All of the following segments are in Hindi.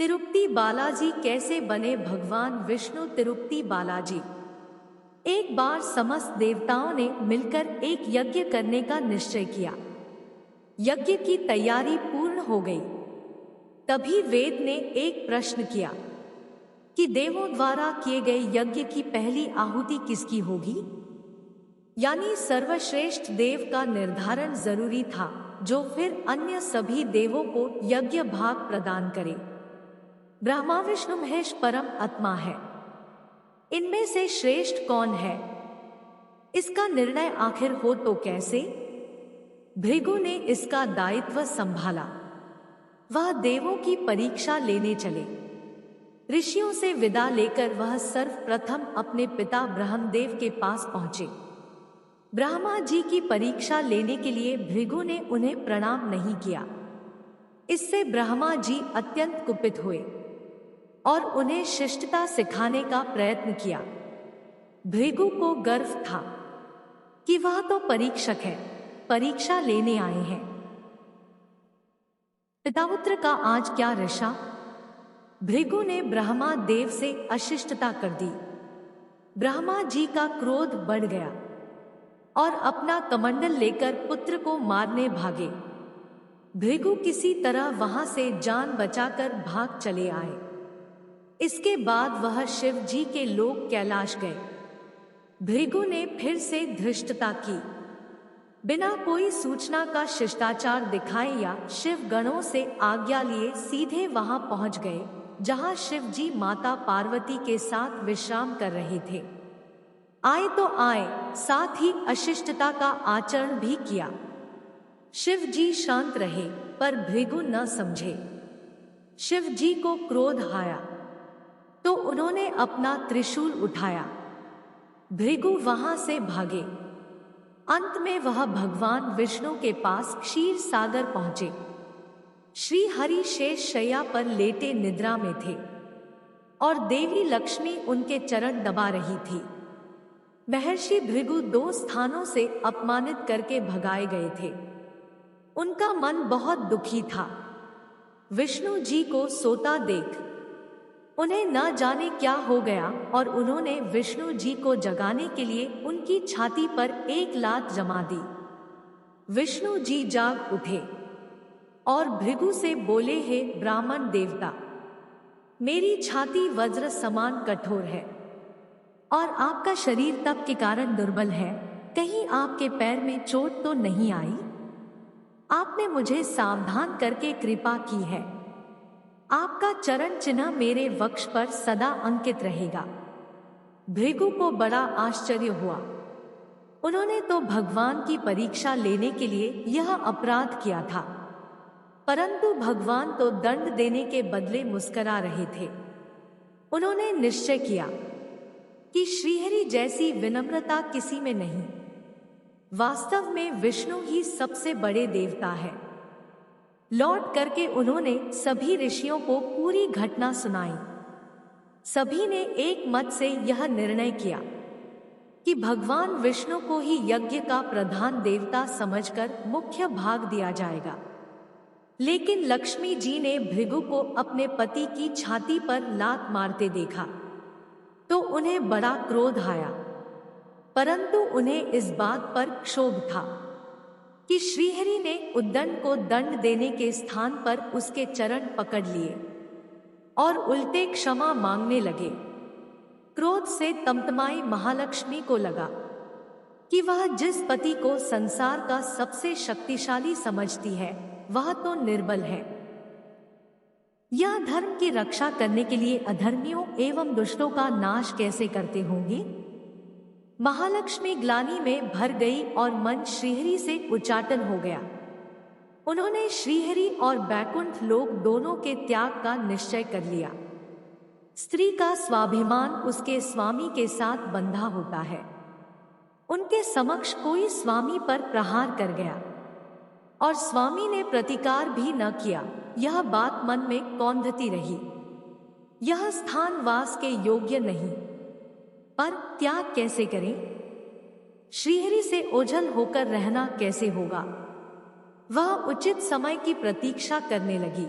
तिरुपति बालाजी कैसे बने भगवान विष्णु? तिरुपति बालाजी। एक बार समस्त देवताओं ने मिलकर एक यज्ञ करने का निश्चय किया। यज्ञ की तैयारी पूर्ण हो गई। तभी वेद ने एक प्रश्न किया कि देवों द्वारा किए गए यज्ञ की पहली आहुति किसकी होगी। यानी सर्वश्रेष्ठ देव का निर्धारण जरूरी था, जो फिर अन्य सभी देवों को यज्ञ भाग प्रदान करे। ब्रह्मा विष्णु महेश परम आत्मा है। इनमें से श्रेष्ठ कौन है, इसका निर्णय आखिर हो तो कैसे? भृगु ने इसका दायित्व संभाला। वह देवों की परीक्षा लेने चले। ऋषियों से विदा लेकर वह सर्वप्रथम अपने पिता ब्रह्मदेव के पास पहुंचे। ब्रह्मा जी की परीक्षा लेने के लिए भृगु ने उन्हें प्रणाम नहीं किया। इससे ब्रह्मा जी अत्यंत कुपित हुए और उन्हें शिष्टता सिखाने का प्रयत्न किया। भृगु को गर्व था कि वह तो परीक्षक है, परीक्षा लेने आए हैं। पितापुत्र का आज क्या रिश्ता? भृगु ने ब्रह्मा देव से अशिष्टता कर दी। ब्रह्मा जी का क्रोध बढ़ गया और अपना कमंडल लेकर पुत्र को मारने भागे। भृगु किसी तरह वहां से जान बचाकर भाग चले आए। इसके बाद वह शिव जी के लोक कैलाश गए। भृगु ने फिर से धृष्टता की। बिना कोई सूचना का शिष्टाचार दिखाए या शिव गणों से आज्ञा लिए सीधे वहां पहुंच गए, जहां शिव जी माता पार्वती के साथ विश्राम कर रहे थे। आए तो आए, साथ ही अशिष्टता का आचरण भी किया। शिव जी शांत रहे, पर भृगु न समझे। शिव जी को क्रोध आया तो उन्होंने अपना त्रिशूल उठाया। भृगु वहां से भागे। अंत में वह भगवान विष्णु के पास क्षीर सागर पहुंचे। श्री हरि शेष शैया पर लेटे निद्रा में थे और देवी लक्ष्मी उनके चरण दबा रही थी। महर्षि भृगु 2 स्थानों से अपमानित करके भगाए गए थे। उनका मन बहुत दुखी था। विष्णु जी को सोता देख उन्हें न जाने क्या हो गया और उन्होंने विष्णु जी को जगाने के लिए उनकी छाती पर एक लात जमा दी। विष्णु जी जाग उठे और भृगु से बोले, हे ब्राह्मण देवता, मेरी छाती वज्र समान कठोर है और आपका शरीर तप के कारण दुर्बल है। कहीं आपके पैर में चोट तो नहीं आई? आपने मुझे सावधान करके कृपा की है। आपका चरण चिन्ह मेरे वक्ष पर सदा अंकित रहेगा। भृगु को बड़ा आश्चर्य हुआ। उन्होंने तो भगवान की परीक्षा लेने के लिए यह अपराध किया था, परंतु भगवान तो दंड देने के बदले मुस्कुरा रहे थे। उन्होंने निश्चय किया कि श्रीहरि जैसी विनम्रता किसी में नहीं। वास्तव में विष्णु ही सबसे बड़े देवता है। लौट करके उन्होंने सभी ऋषियों को पूरी घटना सुनाई। सभी ने एक मत से यह निर्णय किया कि भगवान विष्णु को ही यज्ञ का प्रधान देवता समझकर मुख्य भाग दिया जाएगा। लेकिन लक्ष्मी जी ने भृगु को अपने पति की छाती पर लात मारते देखा तो उन्हें बड़ा क्रोध आया, परंतु उन्हें इस बात पर क्षोभ था कि श्रीहरि ने उद्दंड को दंड देने के स्थान पर उसके चरण पकड़ लिए और उल्टे क्षमा मांगने लगे। क्रोध से तमतमाई महालक्ष्मी को लगा कि वह जिस पति को संसार का सबसे शक्तिशाली समझती है, वह तो निर्बल है। यह धर्म की रक्षा करने के लिए अधर्मियों एवं दुष्टों का नाश कैसे करते होंगे? महालक्ष्मी ग्लानि में भर गई और मन श्रीहरि से उच्चाटन हो गया। उन्होंने श्रीहरि और बैकुंठ लोक दोनों के त्याग का निश्चय कर लिया। स्त्री का स्वाभिमान उसके स्वामी के साथ बंधा होता है। उनके समक्ष कोई स्वामी पर प्रहार कर गया और स्वामी ने प्रतिकार भी न किया। यह बात मन में कौंधती रही। यह स्थान वास के योग्य नहीं, पर त्याग कैसे करें? श्रीहरि से ओझल होकर रहना कैसे होगा? वह उचित समय की प्रतीक्षा करने लगी।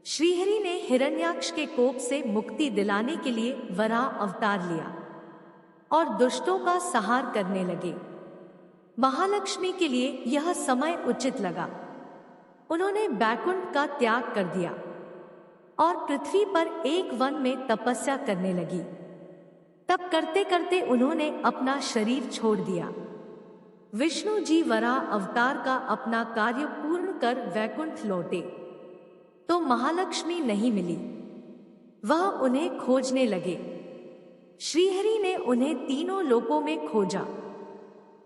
श्रीहरि ने हिरण्याक्ष के कोप से मुक्ति दिलाने के लिए वराह अवतार लिया और दुष्टों का संहार करने लगे। महालक्ष्मी के लिए यह समय उचित लगा। उन्होंने बैकुंठ का त्याग कर दिया और पृथ्वी पर एक वन में तपस्या करने लगी। तब करते करते उन्होंने अपना शरीर छोड़ दिया। विष्णु जी वराह अवतार का अपना कार्य पूर्ण कर वैकुंठ लौटे तो महालक्ष्मी नहीं मिली। वह उन्हें खोजने लगे। श्रीहरि ने उन्हें तीनों लोकों में खोजा,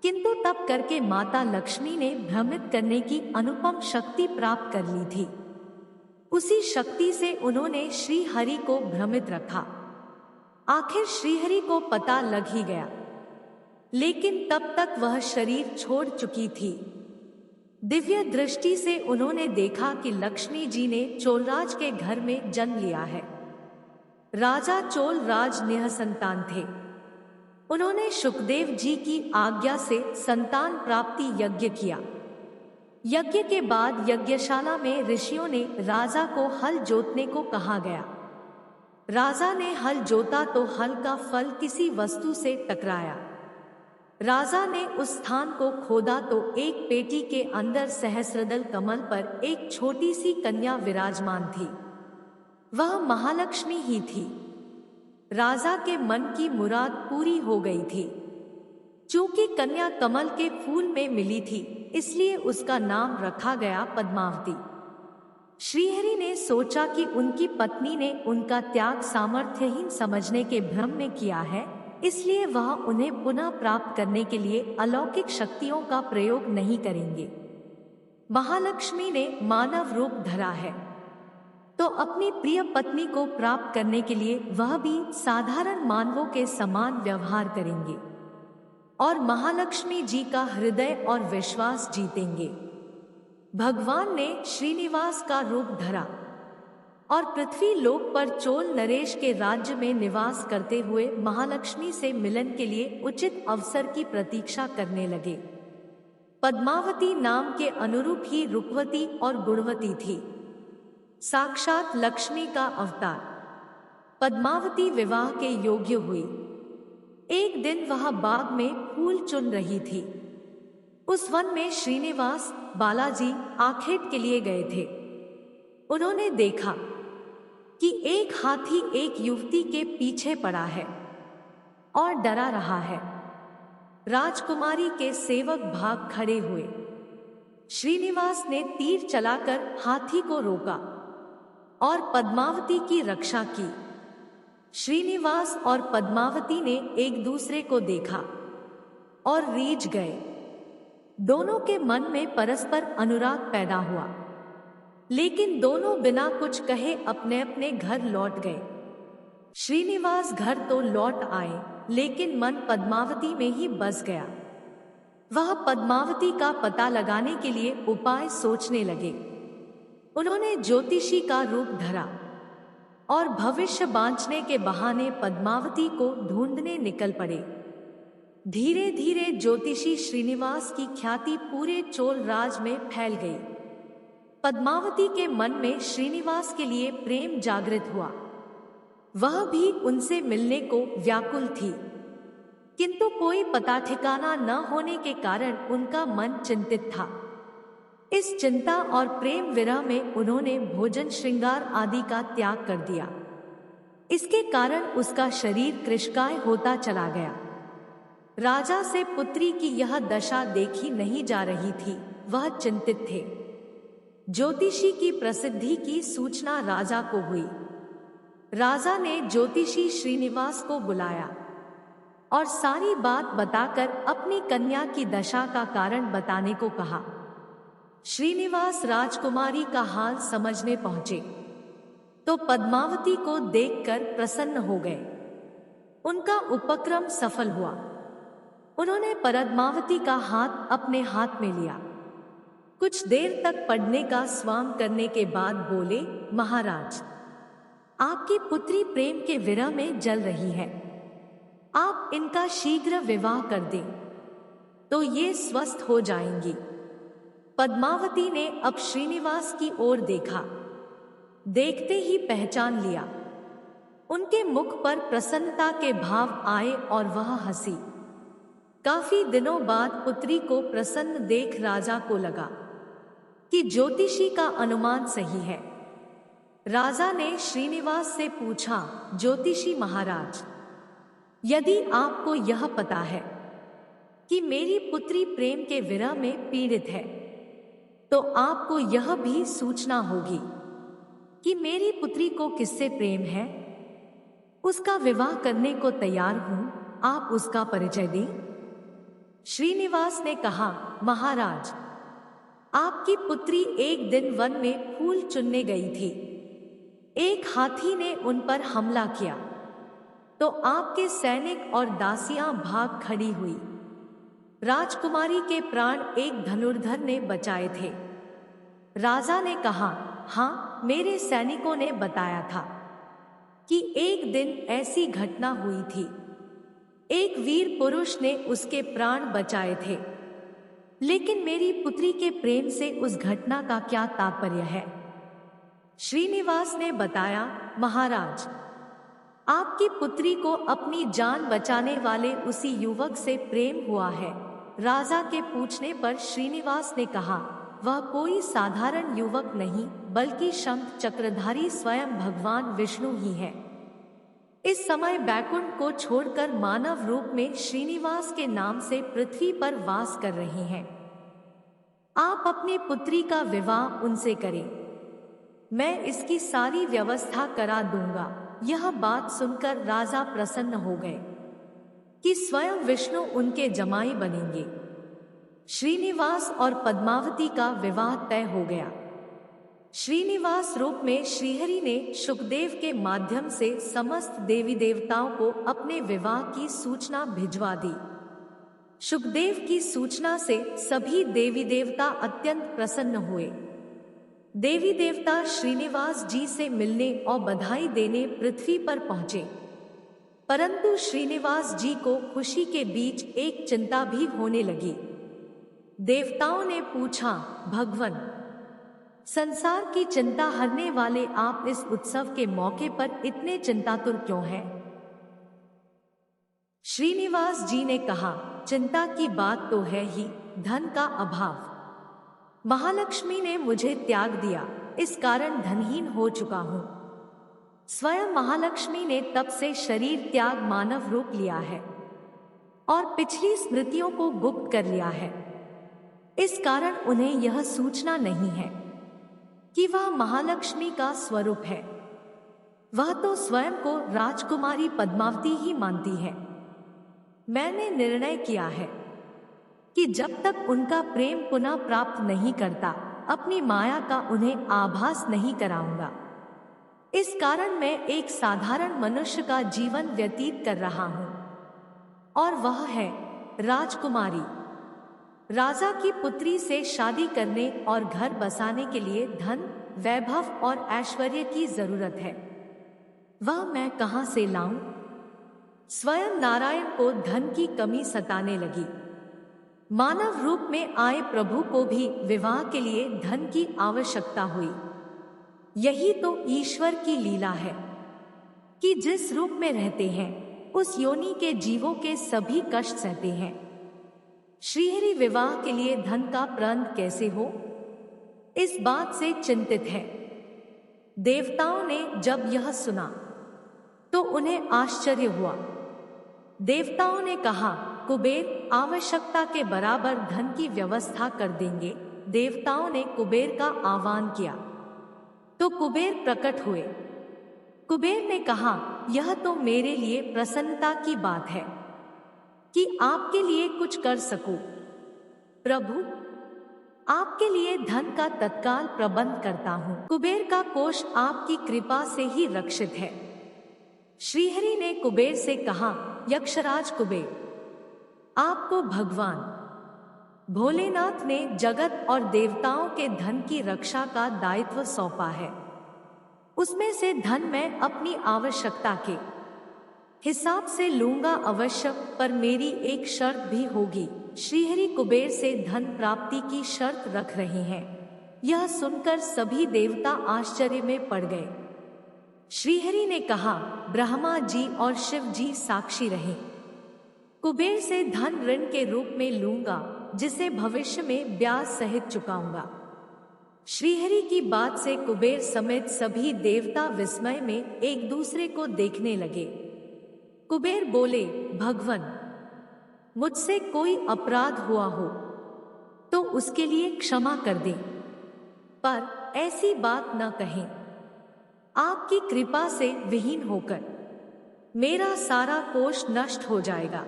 किंतु तब करके माता लक्ष्मी ने भ्रमित करने की अनुपम शक्ति प्राप्त कर ली थी। उसी शक्ति से उन्होंने श्रीहरि को भ्रमित रखा। आखिर श्रीहरि को पता लग ही गया, लेकिन तब तक वह शरीर छोड़ चुकी थी। दिव्य दृष्टि से उन्होंने देखा कि लक्ष्मी जी ने चोलराज के घर में जन्म लिया है। राजा चोलराज निःसंतान थे। उन्होंने शुकदेव जी की आज्ञा से संतान प्राप्ति यज्ञ किया। यज्ञ के बाद यज्ञशाला में ऋषियों ने राजा को हल जोतने को कहा गया। राजा ने हल जोता तो हल का फल किसी वस्तु से टकराया। राजा ने उस स्थान को खोदा तो एक पेटी के अंदर सहस्रदल कमल पर एक छोटी सी कन्या विराजमान थी। वह महालक्ष्मी ही थी। राजा के मन की मुराद पूरी हो गई थी। चूंकि कन्या कमल के फूल में मिली थी, इसलिए उसका नाम रखा गया पद्मावती। श्रीहरि ने सोचा कि उनकी पत्नी ने उनका त्याग सामर्थ्यहीन समझने के भ्रम में किया है, इसलिए वह उन्हें पुनः प्राप्त करने के लिए अलौकिक शक्तियों का प्रयोग नहीं करेंगे। महालक्ष्मी ने मानव रूप धरा है, तो अपनी प्रिय पत्नी को प्राप्त करने के लिए वह भी साधारण मानवों के समान व्यवहार करेंगे और महालक्ष्मी जी का हृदय और विश्वास जीतेंगे। भगवान ने श्रीनिवास का रूप धरा और पृथ्वी लोक पर चोल नरेश के राज्य में निवास करते हुए महालक्ष्मी से मिलन के लिए उचित अवसर की प्रतीक्षा करने लगे। पद्मावती नाम के अनुरूप ही रुकवती और गुणवती थी, साक्षात लक्ष्मी का अवतार। पद्मावती विवाह के योग्य हुई। एक दिन वह बाग में फूल चुन रही थी। उस वन में श्रीनिवास बालाजी आखेट के लिए गए थे। उन्होंने देखा कि एक हाथी एक युवती के पीछे पड़ा है और डरा रहा है। राजकुमारी के सेवक भाग खड़े हुए। श्रीनिवास ने तीर चलाकर हाथी को रोका और पद्मावती की रक्षा की। श्रीनिवास और पद्मावती ने एक दूसरे को देखा और रीझ गए। दोनों के मन में परस्पर अनुराग पैदा हुआ, लेकिन दोनों बिना कुछ कहे अपने अपने घर लौट गए। श्रीनिवास घर तो लौट आए, लेकिन मन पद्मावती में ही बस गया। वह पद्मावती का पता लगाने के लिए उपाय सोचने लगे। उन्होंने ज्योतिषी का रूप धरा और भविष्य बांचने के बहाने पद्मावती को ढूंढने निकल पड़े। धीरे धीरे ज्योतिषी श्रीनिवास की ख्याति पूरे चोल राज में फैल गई। पद्मावती के मन में श्रीनिवास के लिए प्रेम जागृत हुआ। वह भी उनसे मिलने को व्याकुल थी, किंतु कोई पता ठिकाना न होने के कारण उनका मन चिंतित था। इस चिंता और प्रेम विरह में उन्होंने भोजन श्रृंगार आदि का त्याग कर दिया। इसके कारण उसका शरीर कृशकाय होता चला गया। राजा से पुत्री की यह दशा देखी नहीं जा रही थी। वह चिंतित थे। ज्योतिषी की प्रसिद्धि की सूचना राजा को हुई। राजा ने ज्योतिषी श्रीनिवास को बुलाया और सारी बात बताकर अपनी कन्या की दशा का कारण बताने को कहा। श्रीनिवास राजकुमारी का हाल समझने पहुंचे तो पद्मावती को देखकर प्रसन्न हो गए। उनका उपक्रम सफल हुआ। उन्होंने पद्मावती का हाथ अपने हाथ में लिया। कुछ देर तक पढ़ने का स्वांग करने के बाद बोले, महाराज, आपकी पुत्री प्रेम के विरह में जल रही है। आप इनका शीघ्र विवाह कर दें तो ये स्वस्थ हो जाएंगी। पद्मावती ने अब श्रीनिवास की ओर देखा। देखते ही पहचान लिया। उनके मुख पर प्रसन्नता के भाव आए और वह हंसी। काफी दिनों बाद पुत्री को प्रसन्न देख राजा को लगा कि ज्योतिषी का अनुमान सही है। राजा ने श्रीनिवास से पूछा, ज्योतिषी महाराज, यदि आपको यह पता है कि मेरी पुत्री प्रेम के विरह में पीड़ित है, तो आपको यह भी सूचना होगी कि मेरी पुत्री को किससे प्रेम है। उसका विवाह करने को तैयार हूं, आप उसका परिचय दें। श्रीनिवास ने कहा, महाराज, आपकी पुत्री एक दिन वन में फूल चुनने गई थी। एक हाथी ने उन पर हमला किया तो आपके सैनिक और दासियां भाग खड़ी हुई। राजकुमारी के प्राण एक धनुर्धर ने बचाए थे। राजा ने कहा, हाँ, मेरे सैनिकों ने बताया था कि एक दिन ऐसी घटना हुई थी। एक वीर पुरुष ने उसके प्राण बचाए थे। लेकिन मेरी पुत्री के प्रेम से उस घटना का क्या तात्पर्य है? श्रीनिवास ने बताया, महाराज, आपकी पुत्री को अपनी जान बचाने वाले उसी युवक से प्रेम हुआ है। राजा के पूछने पर श्रीनिवास ने कहा, वह कोई साधारण युवक नहीं, बल्कि शंख चक्रधारी स्वयं भगवान विष्णु ही है। इस समय बैकुंठ को छोड़कर मानव रूप में श्रीनिवास के नाम से पृथ्वी पर वास कर रहे हैं। आप अपनी पुत्री का विवाह उनसे करें, मैं इसकी सारी व्यवस्था करा दूंगा। यह बात सुनकर राजा प्रसन्न हो गए कि स्वयं विष्णु उनके जमाई बनेंगे। श्रीनिवास और पद्मावती का विवाह तय हो गया। श्रीनिवास रूप में श्रीहरि ने शुकदेव के माध्यम से समस्त देवी देवताओं को अपने विवाह की सूचना भिजवा दी। शुकदेव की सूचना से सभी देवी देवता अत्यंत प्रसन्न हुए। देवी देवता श्रीनिवास जी से मिलने और बधाई देने पृथ्वी पर पहुंचे, परंतु श्रीनिवास जी को खुशी के बीच एक चिंता भी होने लगी। देवताओं ने पूछा, भगवन, संसार की चिंता हरने वाले आप इस उत्सव के मौके पर इतने चिंतातुर क्यों हैं? श्रीनिवास जी ने कहा, चिंता की बात तो है ही, धन का अभाव। महालक्ष्मी ने मुझे त्याग दिया, इस कारण धनहीन हो चुका हूं। स्वयं महालक्ष्मी ने तब से शरीर त्याग मानव रूप लिया है और पिछली स्मृतियों को गुप्त कर लिया है। इस कारण उन्हें यह सूचना नहीं है कि वह महालक्ष्मी का स्वरूप है। वह तो स्वयं को राजकुमारी पद्मावती ही मानती है। मैंने निर्णय किया है कि जब तक उनका प्रेम पुनः प्राप्त नहीं करता, अपनी माया का उन्हें आभास नहीं कराऊंगा। इस कारण मैं एक साधारण मनुष्य का जीवन व्यतीत कर रहा हूं, और वह है राजकुमारी। राजा की पुत्री से शादी करने और घर बसाने के लिए धन, वैभव और ऐश्वर्य की जरूरत है। वह मैं कहां से लाऊं? स्वयं नारायण को धन की कमी सताने लगी। मानव रूप में आए प्रभु को भी विवाह के लिए धन की आवश्यकता हुई। यही तो ईश्वर की लीला है कि जिस रूप में रहते हैं उस योनि के जीवों के सभी कष्ट सहते हैं। श्रीहरि विवाह के लिए धन का प्रबंध कैसे हो, इस बात से चिंतित है। देवताओं ने जब यह सुना तो उन्हें आश्चर्य हुआ। देवताओं ने कहा, कुबेर आवश्यकता के बराबर धन की व्यवस्था कर देंगे। देवताओं ने कुबेर का आह्वान किया तो कुबेर प्रकट हुए। कुबेर ने कहा, यह तो मेरे लिए प्रसन्नता की बात है कि आपके लिए कुछ कर सकूं। प्रभु, आपके लिए धन का तत्काल प्रबंध करता हूं। कुबेर का कोष आपकी कृपा से ही रक्षित है। श्रीहरि ने कुबेर से कहा, यक्षराज कुबेर, आपको भगवान भोलेनाथ ने जगत और देवताओं के धन की रक्षा का दायित्व सौंपा है। उसमें से धन मैं अपनी आवश्यकता के हिसाब से लूंगा अवश्य, पर मेरी एक शर्त भी होगी। श्रीहरि कुबेर से धन प्राप्ति की शर्त रख रहे हैं। यह सुनकर सभी देवता आश्चर्य में पड़ गए। श्रीहरि ने कहा, ब्रह्मा जी और शिव जी साक्षी रहे। कुबेर से धन ऋण के रूप में लूंगा, जिसे भविष्य में ब्याज सहित चुकाऊंगा। श्रीहरि की बात से कुबेर समेत सभी देवता विस्मय में एक दूसरे को देखने लगे। कुबेर बोले, भगवन, मुझसे कोई अपराध हुआ हो तो उसके लिए क्षमा कर दे, पर ऐसी बात न कहें। आपकी कृपा से विहीन होकर मेरा सारा कोष नष्ट हो जाएगा।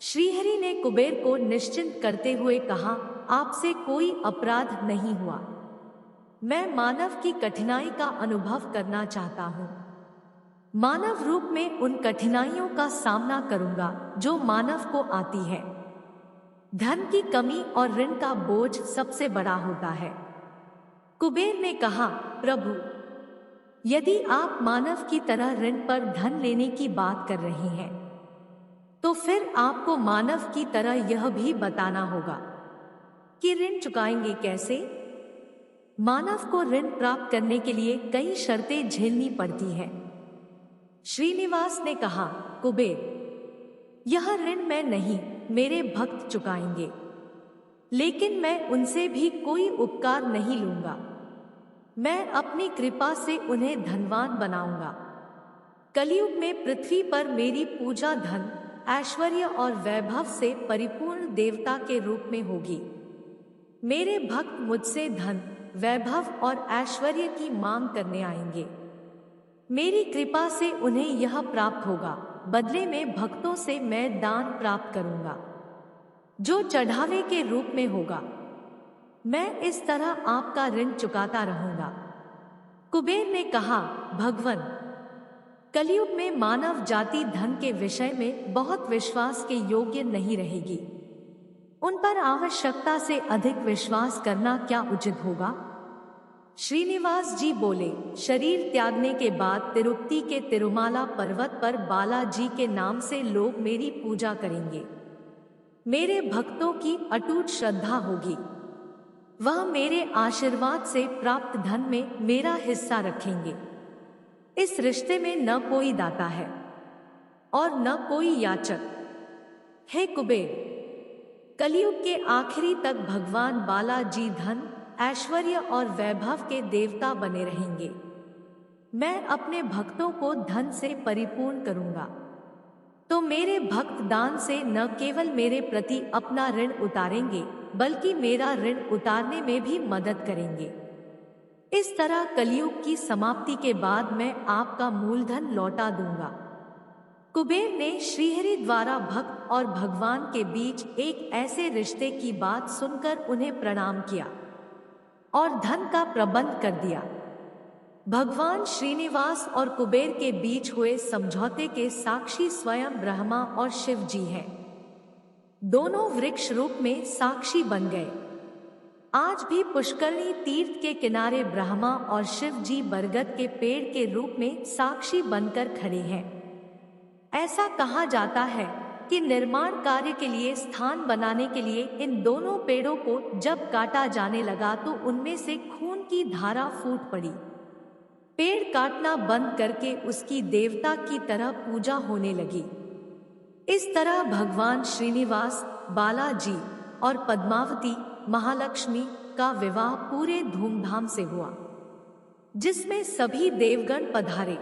श्रीहरि ने कुबेर को निश्चिंत करते हुए कहा, आपसे कोई अपराध नहीं हुआ। मैं मानव की कठिनाई का अनुभव करना चाहता हूँ। मानव रूप में उन कठिनाइयों का सामना करूंगा जो मानव को आती है। धन की कमी और ऋण का बोझ सबसे बड़ा होता है। कुबेर ने कहा, प्रभु, यदि आप मानव की तरह ऋण पर धन लेने की बात कर रहे हैं, तो फिर आपको मानव की तरह यह भी बताना होगा कि ऋण चुकाएंगे कैसे। मानव को ऋण प्राप्त करने के लिए कई शर्तें झेलनी पड़ती है। श्रीनिवास ने कहा, कुबेर, यह ऋण मैं नहीं, मेरे भक्त चुकाएंगे, लेकिन मैं उनसे भी कोई उपकार नहीं लूंगा। मैं अपनी कृपा से उन्हें धनवान बनाऊंगा। कलयुग में पृथ्वी पर मेरी पूजा धन, ऐश्वर्य और वैभव से परिपूर्ण देवता के रूप में होगी। मेरे भक्त मुझसे धन, वैभव और ऐश्वर्य की मांग करने आएंगे। मेरी कृपा से उन्हें यह प्राप्त होगा। बदले में भक्तों से मैं दान प्राप्त करूंगा, जो चढ़ावे के रूप में होगा। मैं इस तरह आपका ऋण चुकाता रहूंगा। कुबेर ने कहा, भगवन, कलयुग में मानव जाति धन के विषय में बहुत विश्वास के योग्य नहीं रहेगी। उन पर आवश्यकता से अधिक विश्वास करना क्या उचित होगा। श्रीनिवास जी बोले, शरीर त्यागने के बाद तिरुपति के तिरुमाला पर्वत पर बालाजी के नाम से लोग मेरी पूजा करेंगे। मेरे भक्तों की अटूट श्रद्धा होगी। वह मेरे आशीर्वाद से प्राप्त धन में मेरा हिस्सा रखेंगे। इस रिश्ते में न कोई दाता है और न कोई याचक। हे कुबेर, कलयुग के आखिरी तक भगवान बालाजी धन, ऐश्वर्य और वैभव के देवता बने रहेंगे। मैं अपने भक्तों को धन से परिपूर्ण करूंगा, तो मेरे भक्त दान से न केवल मेरे प्रति अपना ऋण उतारेंगे, बल्कि मेरा ऋण उतारने में भी मदद करेंगे। इस तरह कलयुग की समाप्ति के बाद मैं आपका मूलधन लौटा दूंगा। कुबेर ने श्रीहरि द्वारा भक्त और भगवान के बीच एक ऐसे रिश्ते की बात सुनकर उन्हें प्रणाम किया और धन का प्रबंध कर दिया। भगवान श्रीनिवास और कुबेर के बीच हुए समझौते के साक्षी स्वयं ब्रह्मा और शिव जी हैं। दोनों वृक्ष रूप में साक्षी बन गए। आज भी पुष्करणी तीर्थ के किनारे ब्रह्मा और शिव जी बरगद के पेड़ के रूप में साक्षी बनकर खड़े हैं। ऐसा कहा जाता है कि निर्माण कार्य के लिए स्थान बनाने के लिए इन दोनों पेड़ों को जब काटा जाने लगा तो उनमें से खून की धारा फूट पड़ी। पेड़ काटना बंद करके उसकी देवता की तरह पूजा होने लगी। इस तरह भगवान श्रीनिवास, बालाजी और पद्मावती महालक्ष्मी का विवाह पूरे धूमधाम से हुआ, जिसमें सभी देवगण पधारे।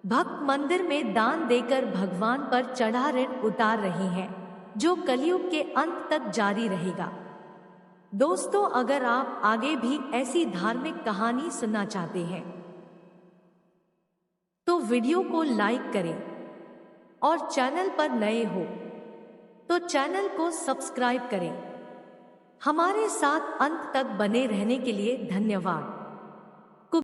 भक्त मंदिर में दान देकर भगवान पर चढ़ा ऋण उतार रहे हैं, जो कलयुग के अंत तक जारी रहेगा। दोस्तों, अगर आप आगे भी ऐसी धार्मिक कहानी सुनना चाहते हैं तो वीडियो को लाइक करें और चैनल पर नए हो तो चैनल को सब्सक्राइब करें। हमारे साथ अंत तक बने रहने के लिए धन्यवाद।